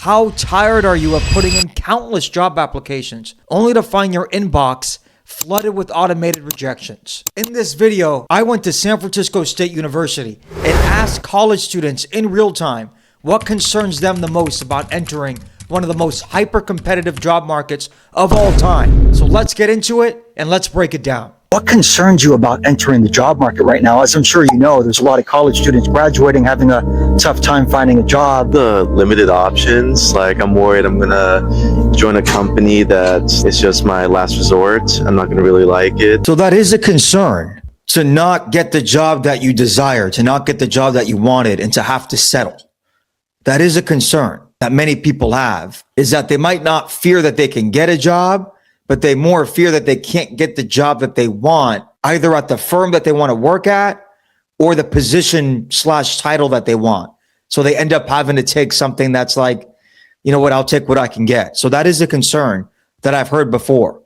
How tired are you of putting in countless job applications only to find your inbox flooded with automated rejections? In this video, I went to San Francisco State University and asked college students in real time what concerns them the most about entering one of the most hyper-competitive job markets of all time. So let's get into it and let's break it down. What concerns you about entering the job market right now? As I'm sure you know, there's a lot of college students graduating, having a tough time finding a job. The limited options, like I'm worried I'm gonna join a company that it's just my last resort. I'm not gonna really like it. So that is a concern, to not get the job that you desire, to not get the job that you wanted, and to have to settle. That is a concern that many people have, is that they might not fear that they can get a job, but they more fear that they can't get the job that they want, either at the firm that they want to work at or the position / title that they want. So they end up having to take something that's like, you know what, I'll take what I can get. So that is a concern that I've heard before.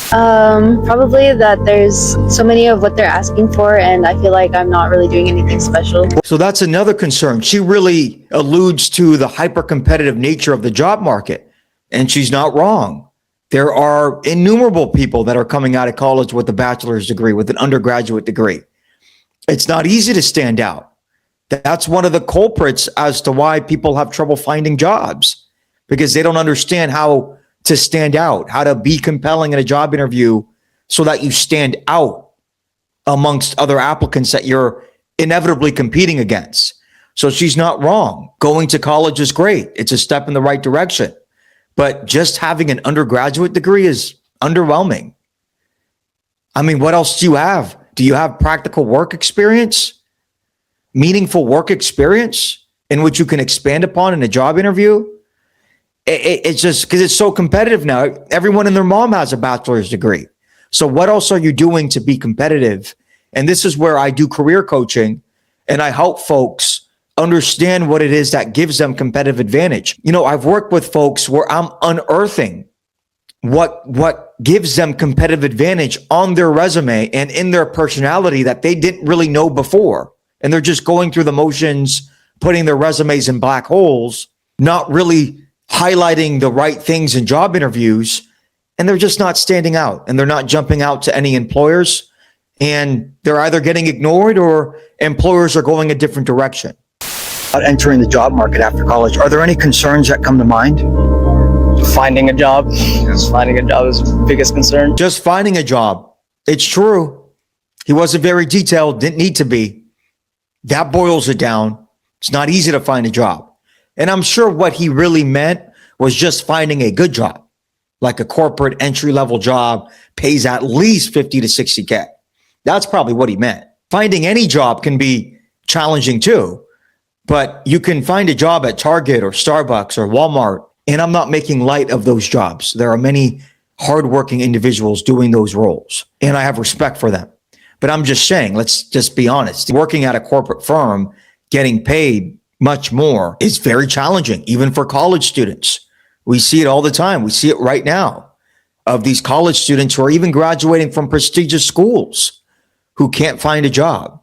Probably that there's so many of what they're asking for, and I feel like I'm not really doing anything special. So that's another concern. She really alludes to the hyper-competitive nature of the job market, and she's not wrong. There are innumerable people that are coming out of college with a bachelor's degree, with an undergraduate degree. It's not easy to stand out. That's one of the culprits as to why people have trouble finding jobs, because they don't understand how to stand out, how to be compelling in a job interview so that you stand out amongst other applicants that you're inevitably competing against. So she's not wrong. Going to college is great. It's a step in the right direction. But just having an undergraduate degree is underwhelming. I mean, what else do you have? Do you have practical work experience? Meaningful work experience in which you can expand upon in a job interview? It's just because it's so competitive now. Everyone and their mom has a bachelor's degree. So what else are you doing to be competitive? And this is where I do career coaching, and I help folks understand what it is that gives them competitive advantage. You know, I've worked with folks where I'm unearthing what gives them competitive advantage on their resume and in their personality that they didn't really know before. And they're just going through the motions, putting their resumes in black holes, not really highlighting the right things in job interviews. And they're just not standing out, and they're not jumping out to any employers. And they're either getting ignored or employers are going a different direction. Entering the job market after college, are there any concerns that come to mind? Finding a job. Finding a job is the biggest concern. Just finding a job. It's true. He wasn't very detailed, didn't need to be. That boils it down. It's not easy to find a job. And I'm sure what he really meant was just finding a good job, like a corporate entry-level job, pays at least 50 to 60K. That's probably what he meant. Finding any job can be challenging too. But you can find a job at Target or Starbucks or Walmart, and I'm not making light of those jobs. There are many hardworking individuals doing those roles, and I have respect for them. But I'm just saying, let's just be honest. Working at a corporate firm, getting paid much more is very challenging, even for college students. We see it all the time. We see it right now of these college students who are even graduating from prestigious schools who can't find a job.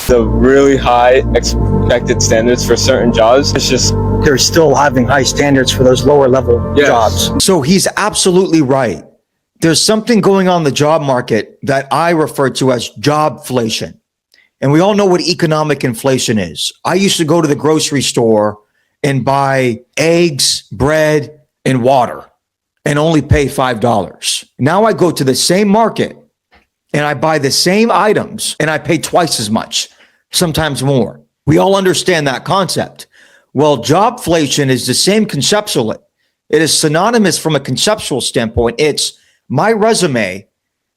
The really high expected standards for certain jobs, it's just They're still having high standards for those lower level jobs. So he's absolutely right. There's something going on in the job market that I refer to as jobflation. And we all know what economic inflation is. I used to go to the grocery store and buy eggs, bread, and water and only pay $5. Now I go to the same market and I buy the same items and I pay twice as much, sometimes more. We all understand that concept. Well, jobflation is the same conceptually. It is synonymous from a conceptual standpoint. It's my resume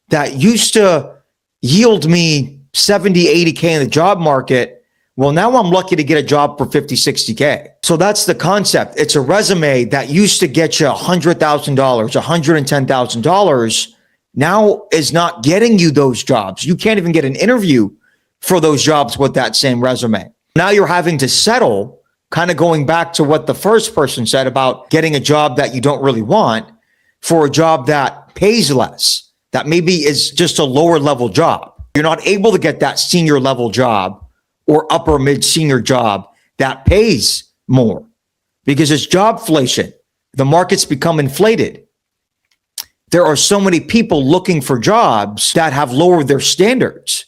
that used to yield me 70, 80K in the job market. Well, now I'm lucky to get a job for 50, 60K. So that's the concept. It's a resume that used to get you $100,000, $110,000, now is not getting you those jobs. You can't even get an interview for those jobs with that same resume. Now you're having to settle, kind of going back to what the first person said about getting a job that you don't really want for a job that pays less, that maybe is just a lower level job. You're not able to get that senior level job or upper mid senior job that pays more. because it's jobflation. The market's become inflated. There are so many people looking for jobs that have lowered their standards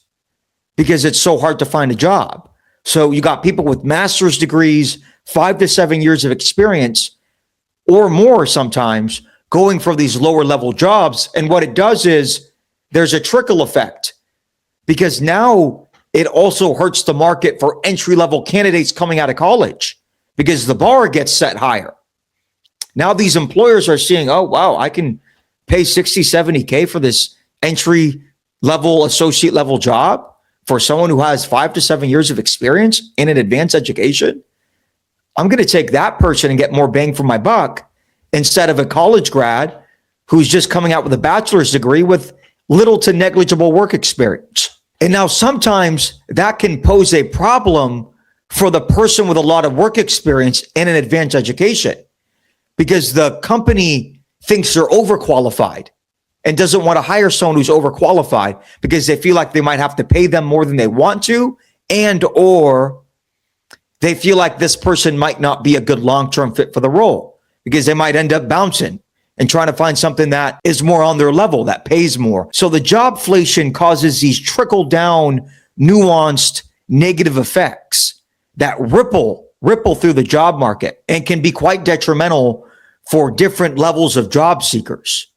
because it's so hard to find a job. So you got people with master's degrees, 5 to 7 years of experience or more sometimes going for these lower level jobs. And what it does is there's a trickle effect because now it also hurts the market for entry level candidates coming out of college because the bar gets set higher. Now these employers are seeing, oh, wow, I can pay 60, 70K for this entry level, associate level job for someone who has 5 to 7 years of experience in an advanced education. I'm going to take that person and get more bang for my buck instead of a college grad who's just coming out with a bachelor's degree with little to negligible work experience. And now sometimes that can pose a problem for the person with a lot of work experience in an advanced education because the company thinks they're overqualified and doesn't want to hire someone who's overqualified because they feel like they might have to pay them more than they want to, and or they feel like this person might not be a good long-term fit for the role because they might end up bouncing and trying to find something that is more on their level, that pays more. So the jobflation causes these trickle down, nuanced negative effects that ripple through the job market and can be quite detrimental for different levels of job seekers.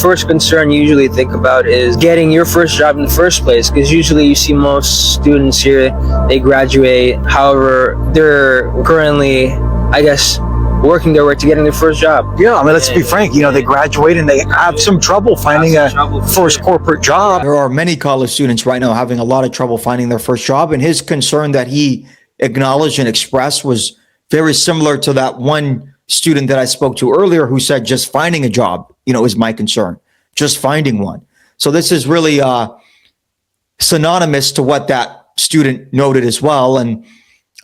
First concern you usually think about is getting your first job in the first place, because usually you see most students here, they graduate, however, they're currently, I guess, working their way to getting their first job. Yeah, I mean, let's be frank, they graduate and they have some trouble finding a first corporate job. There are many college students right now having a lot of trouble finding their first job, and his concern that he acknowledged and expressed was very similar to that one student that I spoke to earlier who said just finding a job, is my concern, just finding one. So this is really synonymous to what that student noted as well. And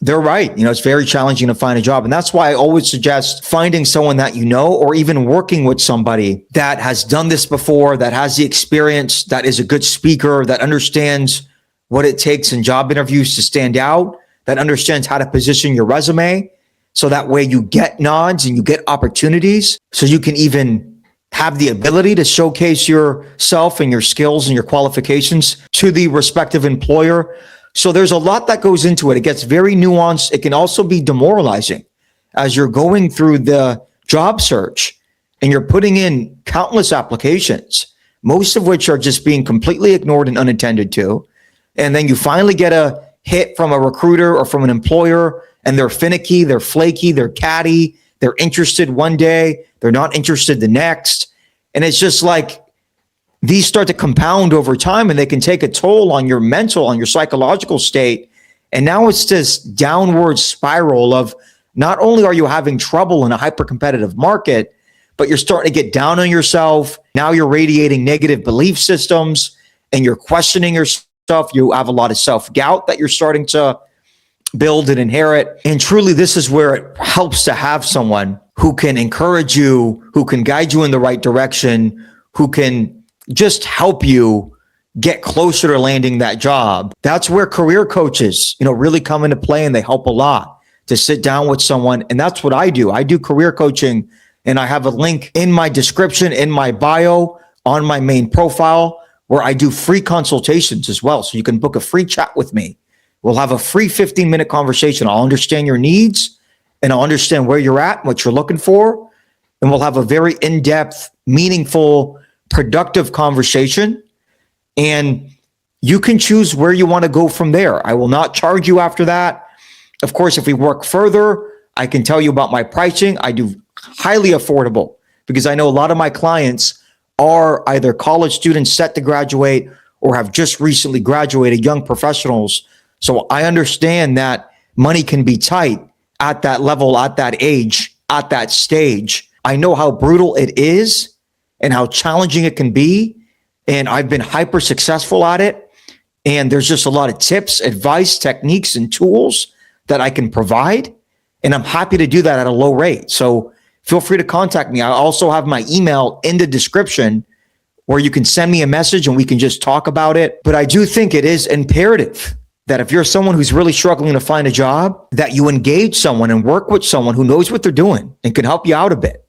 they're right. It's very challenging to find a job. And that's why I always suggest finding someone that or even working with somebody that has done this before, that has the experience, that is a good speaker, that understands what it takes in job interviews to stand out, that understands how to position your resume. So that way you get nods and you get opportunities so you can even have the ability to showcase yourself and your skills and your qualifications to the respective employer. So there's a lot that goes into it. It gets very nuanced. It can also be demoralizing as you're going through the job search and you're putting in countless applications, most of which are just being completely ignored and unattended to. And then you finally get a hit from a recruiter or from an employer, and they're finicky, they're flaky, they're catty, they're interested one day, they're not interested the next. And it's just like these start to compound over time, and they can take a toll on your mental, on your psychological state. And now it's this downward spiral of not only are you having trouble in a hyper-competitive market, but you're starting to get down on yourself. Now you're radiating negative belief systems and you're questioning yourself. You have a lot of self-doubt that you're starting to build and inherit. And truly, this is where it helps to have someone who can encourage you, who can guide you in the right direction, who can just help you get closer to landing that job. That's where career coaches, really come into play, and they help a lot to sit down with someone. And that's what I do. I do career coaching, and I have a link in my description, in my bio, on my main profile, where I do free consultations as well. So you can book a free chat with me. We'll have a free 15-minute conversation. I'll understand your needs and I'll understand where you're at, what you're looking for. And we'll have a very in-depth, meaningful, productive conversation. And you can choose where you want to go from there. I will not charge you after that. Of course, if we work further, I can tell you about my pricing. I do highly affordable because I know a lot of my clients are either college students set to graduate or have just recently graduated, young professionals. So I understand that money can be tight at that level, at that age, at that stage. I know how brutal it is and how challenging it can be. And I've been hyper successful at it. And there's just a lot of tips, advice, techniques, and tools that I can provide. And I'm happy to do that at a low rate. So feel free to contact me. I also have my email in the description where you can send me a message and we can just talk about it. But I do think it is imperative that if you're someone who's really struggling to find a job, that you engage someone and work with someone who knows what they're doing and can help you out a bit.